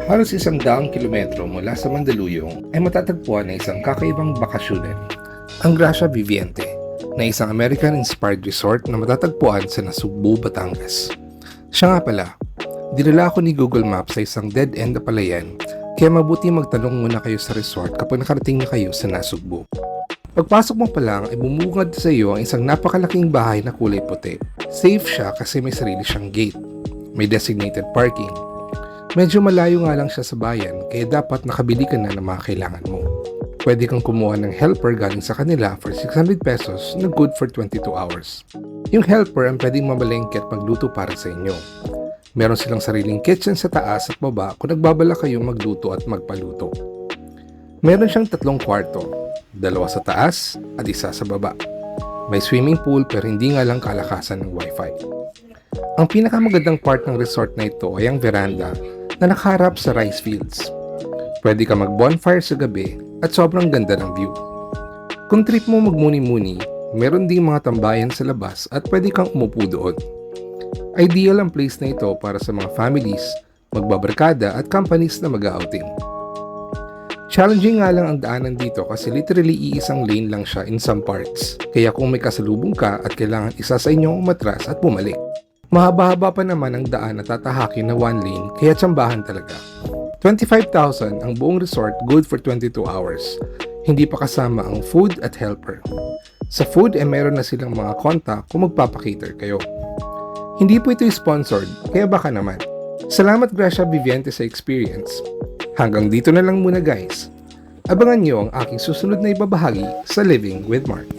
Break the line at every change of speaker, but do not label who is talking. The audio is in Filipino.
Halos 100 kilometro mula sa Mandaluyong ay matatagpuan na isang kakaibang bakasyonan, ang Gracia Viviente, na isang American-inspired resort na matatagpuan sa Nasugbu, Batangas. Siya nga pala, dinala ako ni Google Maps sa isang dead-end na palayan, kaya mabuti magtanong muna kayo sa resort kapag nakarating na kayo sa Nasugbu. Pagpasok mo pa lang ay bumungad sa iyo ang isang napakalaking bahay na kulay puti. Safe siya kasi may sarili siyang gate. May designated parking. Medyo malayo nga lang siya sa bayan kaya dapat nakabili ka na ng mga kailangan mo. Pwede kang kumuha ng helper galing sa kanila for 600 pesos na good for 22 hours. Yung helper ang pwedeng mamalengke at magluto para sa inyo. Meron silang sariling kitchen sa taas at baba kung nagbabala kayong magluto at magpaluto. Meron siyang 3 kwarto, 2 sa taas at 1 sa baba. May swimming pool pero hindi nga lang kalakasan ng wifi. Ang pinakamagandang part ng resort na ito ay ang veranda na nakaharap sa rice fields. Pwede ka mag-bonfire sa gabi at sobrang ganda ng view. Kung trip mo magmuni-muni, meron ding mga tambayan sa labas at pwede kang umupo doon. Ideal ang place na ito para sa mga families, magbabarkada at companies na mag-outing. Challenging nga lang ang daanan dito kasi literally iisang lane lang siya in some parts. Kaya kung may kasalubong ka at kailangan isa sa inyo umatras at bumalik. Mahaba-haba pa naman ang daan na tatahakin na 1 lane kaya tsambahan talaga. 25,000 ang buong resort, good for 22 hours. Hindi pa kasama ang food at helper. Sa food ay meron na silang mga kontak kung magpapakater kayo. Hindi po ito sponsored, kaya baka naman. Salamat Gracia Viviente sa experience. Hanggang dito na lang muna guys. Abangan niyo ang aking susunod na ibabahagi sa Living with Mark.